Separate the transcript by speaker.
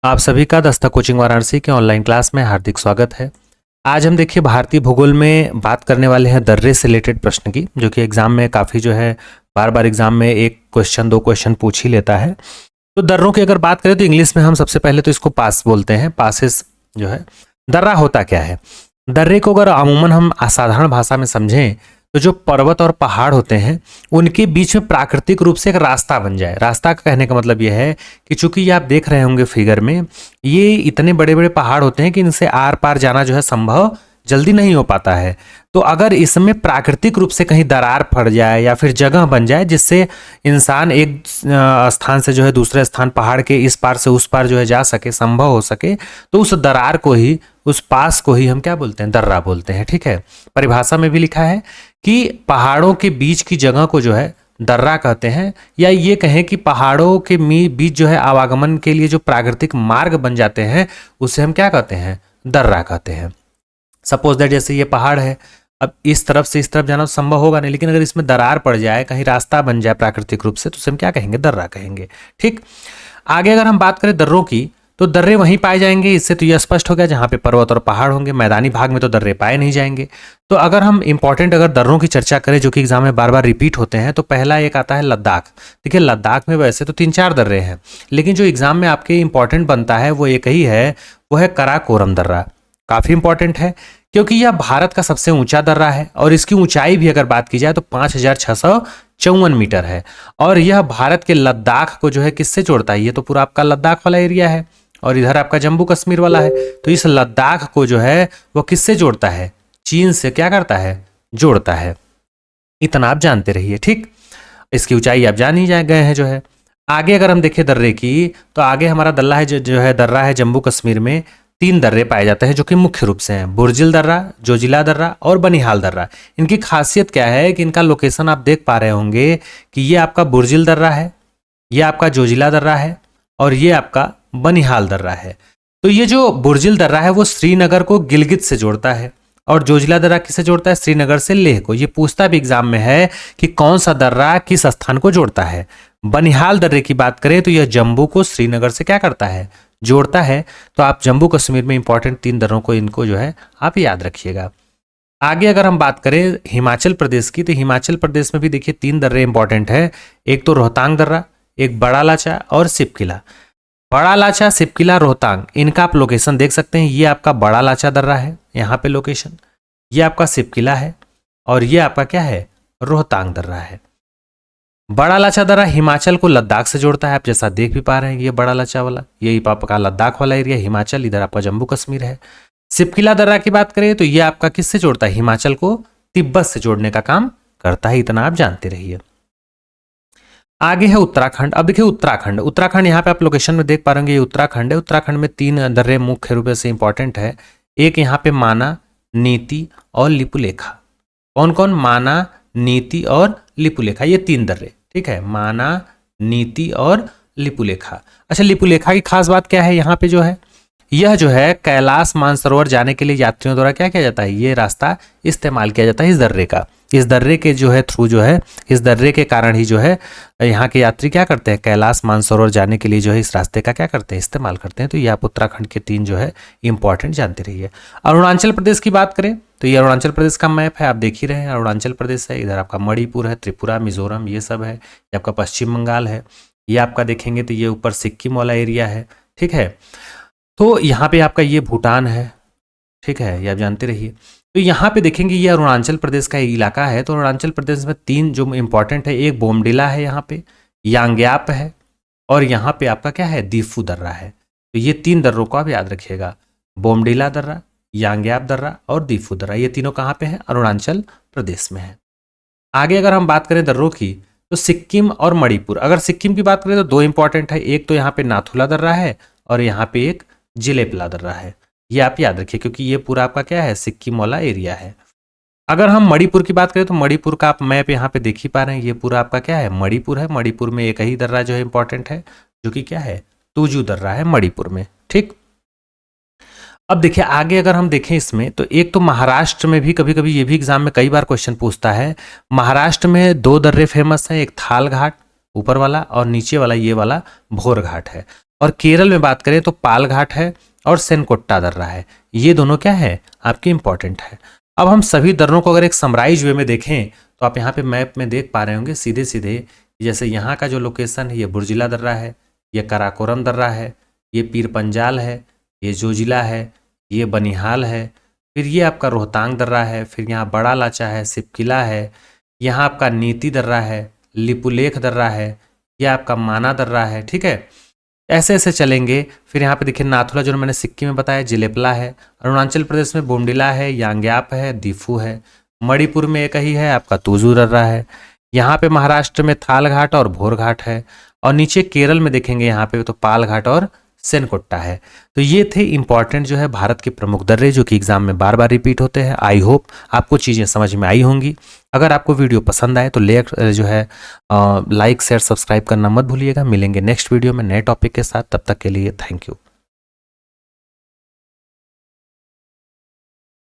Speaker 1: आप सभी का दस्ता कोचिंग वाराणसी के ऑनलाइन क्लास में हार्दिक स्वागत है। आज हम देखिए भारतीय भूगोल में बात करने वाले हैं दर्रे से रिलेटेड प्रश्न की, जो कि एग्जाम में काफ़ी जो है बार बार एग्जाम में एक क्वेश्चन दो क्वेश्चन पूछ ही लेता है। तो दर्रों की अगर बात करें तो इंग्लिश में हम सबसे पहले तो इसको पास बोलते हैं, पासेस जो है। दर्रा होता क्या है? दर्रे को अगर अमूमन हम असाधारण भाषा में समझें तो जो पर्वत और पहाड़ होते हैं उनके बीच में प्राकृतिक रूप से एक रास्ता बन जाए। रास्ता का कहने का मतलब यह है कि चूंकि ये आप देख रहे होंगे फिगर में, ये इतने बड़े बड़े पहाड़ होते हैं कि इनसे आर पार जाना जो है संभव जल्दी नहीं हो पाता है। तो अगर इसमें प्राकृतिक रूप से कहीं दरार पड़ जाए या फिर जगह बन जाए जिससे इंसान एक स्थान से जो है दूसरे स्थान, पहाड़ के इस पार से उस पार जो है जा सके, संभव हो सके, तो उस दरार को ही, उस पास को ही हम क्या बोलते हैं? दर्रा बोलते हैं। ठीक है, परिभाषा में भी लिखा है कि पहाड़ों के बीच की जगह को जो है दर्रा कहते हैं, या ये कहें कि पहाड़ों के बीच जो है आवागमन के लिए जो प्राकृतिक मार्ग बन जाते हैं उसे हम क्या कहते हैं? दर्रा कहते हैं। सपोज दैट जैसे ये पहाड़ है, अब इस तरफ से इस तरफ जाना तो संभव होगा नहीं, लेकिन अगर इसमें दरार पड़ जाए, कहीं रास्ता बन जाए प्राकृतिक रूप से, तो उसे हम क्या कहेंगे? दर्रा कहेंगे। ठीक, आगे अगर हम बात करें दर्रों की, तो दर्रे वहीं पाए जाएंगे। इससे तो यह स्पष्ट हो गया जहां पे पर्वत और पहाड़ होंगे। मैदानी भाग में तो दर्रे पाए नहीं जाएंगे। तो अगर हम इंपॉर्टेंट अगर दर्रों की चर्चा करें जो कि एग्जाम में बार बार रिपीट होते हैं, तो पहला एक आता है लद्दाख। देखिए लद्दाख में वैसे तो 3-4 दर्रे हैं, लेकिन जो एग्जाम में आपके इंपॉर्टेंट बनता है वो एक ही है, वो है कराकोरम दर्रा। काफी इंपॉर्टेंट है क्योंकि यह भारत का सबसे ऊंचा दर्रा है और इसकी ऊंचाई भी अगर बात की जाए तो 5654 मीटर है। और यह भारत के लद्दाख को जो है किससे जोड़ता है? ये तो पूरा आपका लद्दाख वाला एरिया है और इधर आपका जम्मू कश्मीर वाला है। तो इस लद्दाख को जो है वो किससे जोड़ता है? चीन से क्या करता है? जोड़ता है। इतना आप जानते रहिए। ठीक, इसकी ऊंचाई आप जान ही गए हैं जो है। आगे अगर हम देखें दर्रे की, तो आगे हमारा दल्ला है जो है दर्रा है जम्मू कश्मीर में। 3 दर्रे पाए जाते हैं जो कि मुख्य रूप से हैं, बुर्जिल दर्रा, जोजिला दर्रा और बनिहाल दर्रा। इनकी खासियत क्या है कि इनका लोकेशन आप देख पा रहे होंगे कि ये आपका बुर्जिल दर्रा है, ये आपका जोजिला दर्रा है और ये आपका बनिहाल दर्रा है। तो ये जो बुर्जिल दर्रा है वो श्रीनगर को गिलगित से जोड़ता है और जोजिला दर्रा किससे जोड़ता है? श्रीनगर से लेह को। ये पूछता भी एग्जाम में है कि कौन सा दर्रा किस स्थान को जोड़ता है। बनिहाल दर्रे की बात करें तो यह जम्मू को श्रीनगर से क्या करता है? जोड़ता है। तो आप जम्मू कश्मीर में इंपॉर्टेंट 3 दर्रों को, इनको जो है आप याद रखिएगा। आगे अगर हम बात करें हिमाचल प्रदेश की, तो हिमाचल प्रदेश में भी देखिए 3 दर्रे इंपॉर्टेंट है। एक तो रोहतांग दर्रा, एक बड़ा लाचा और सिपकिला। बड़ा लाचा, सिपकिला, रोहतांग, इनका आप लोकेशन देख सकते हैं। ये आपका बड़ा लाचा दर्रा है, यहाँ पे लोकेशन, ये आपका सिपकिला है और ये आपका क्या है? रोहतांग दर्रा है। बड़ा लाचा दर्रा हिमाचल को लद्दाख से जोड़ता है, आप जैसा देख भी पा रहे हैं। ये बड़ा लाचा वाला, यही आपका लद्दाख वाला एरिया हिमाचल, इधर आपका जम्मू कश्मीर है। सिपकिला दर्रा की बात करें तो ये आपका किससे जोड़ता है? हिमाचल को तिब्बत से जोड़ने का काम करता है। इतना आप जानते रहिए। आगे है उत्तराखंड। अब देखिए उत्तराखंड, उत्तराखंड यहाँ पे आप लोकेशन में देख पा रहे होंगे, ये उत्तराखंड है। उत्तराखंड में 3 दर्रे मुख्य रूप से इंपॉर्टेंट है। एक यहाँ पे माना, नीति और लिपुलेखा। कौन कौन? माना, नीति और लिपुलेखा, ये 3 दर्रे। ठीक है, माना, नीति और लिपुलेखा। अच्छा, लिपुलेखा की खास बात क्या है? यहाँ पे जो है, यह जो है कैलाश मानसरोवर जाने के लिए यात्रियों द्वारा क्या किया जाता है? ये रास्ता इस्तेमाल किया जाता है इस दर्रे का। इस दर्रे के जो है थ्रू जो है, इस दर्रे के कारण ही जो है यहाँ के यात्री क्या करते हैं? कैलाश मानसरोवर जाने के लिए जो है इस रास्ते का क्या करते हैं? इस्तेमाल करते हैं। तो ये आप उत्तराखंड के 3 जो है इंपॉर्टेंट जानते रहिए। अरुणाचल प्रदेश की बात करें तो ये अरुणाचल प्रदेश का मैप है, आप देख ही रहे हैं। अरुणाचल प्रदेश है, इधर आपका मणिपुर है, त्रिपुरा, मिजोरम, ये सब है। ये आपका पश्चिम बंगाल है। ये आपका देखेंगे तो ये ऊपर सिक्किम वाला एरिया है। ठीक है, तो यहाँ पे आपका ये भूटान है। ठीक है, ये आप जानते रहिए। तो यहाँ पे देखेंगे ये अरुणाचल प्रदेश का इलाका है। तो अरुणाचल प्रदेश में 3 जो इंपॉर्टेंट है, एक बोमडिला है, यहाँ पे यांग्याप है और यहाँ पे आपका क्या है? दीफू दर्रा है। तो ये 3 दर्रों को आप याद रखिएगा, बोमडिला दर्रा, यांग्याप दर्रा और दीफू दर्रा। ये तीनों कहाँ पे हैं? अरुणाचल प्रदेश में है। आगे अगर हम बात करें दर्रों की, तो सिक्किम और मणिपुर। अगर सिक्किम की बात करें तो 2 इंपॉर्टेंट है, एक तो यहाँ पे नाथुला दर्रा है और यहाँ पे एक जिलेपला दर्रा है। ये आप याद रखिए क्योंकि ये पूरा आपका क्या है? सिक्किम वाला एरिया है। अगर हम मणिपुर की बात करें तो मणिपुर का आप मैप यहाँ पे देख ही पा रहे हैं, ये पूरा आपका क्या है? मणिपुर है। मणिपुर में एक ही दर्रा जो है इंपॉर्टेंट है, जो कि क्या है? तुजू दर्रा है मणिपुर में। ठीक, अब देखिए आगे अगर हम देखें इसमें, तो एक तो महाराष्ट्र में भी कभी कभी, ये भी एग्जाम में कई बार क्वेश्चन पूछता है। महाराष्ट्र में 2 दर्रे फेमस हैं, एक थाल घाट ऊपर वाला और नीचे वाला ये वाला भोर घाट है। और केरल में बात करें तो पालघाट है और सेनकोट्टा दर्रा है। ये दोनों क्या है, आपके इंपॉर्टेंट है। अब हम सभी दर्रों को अगर एक समराइज वे में देखें तो आप यहाँ पे मैप में देख पा रहे होंगे सीधे सीधे, जैसे यहाँ का जो लोकेशन है ये बुर्जिला दर्रा है, ये कराकोरम दर्रा है, ये पीर पंजाल है, ये जोजिला है, ये बनिहाल है, फिर ये आपका रोहतांग दर्रा है, फिर यहाँ बड़ा लाचा है, सिपकिला है, यहाँ आपका नीति दर्रा है, लिपुलेख दर्रा है, ये आपका माना दर्रा है। ठीक है, ऐसे ऐसे चलेंगे। फिर यहाँ पे देखिए नाथुला जो मैंने सिक्किम में बताया जिलेपला है, अरुणाचल प्रदेश में बोमडिला है, यांग्याप है, दीफू है, मणिपुर में एक ही है आपका तुजू दर्रा है, यहाँ पे महाराष्ट्र में थालघाट और भोरघाट है, और नीचे केरल में देखेंगे यहाँ पे तो पालघाट और सेनकोट्टा है। तो ये थे इंपॉर्टेंट जो है भारत के प्रमुख दर्रे जो कि एग्जाम में बार बार रिपीट होते हैं। आई होप आपको चीज़ें समझ में आई होंगी। अगर आपको वीडियो पसंद आए तो जो है लाइक शेयर सब्सक्राइब करना मत भूलिएगा। मिलेंगे नेक्स्ट वीडियो में नए टॉपिक के साथ, तब तक के लिए थैंक यू।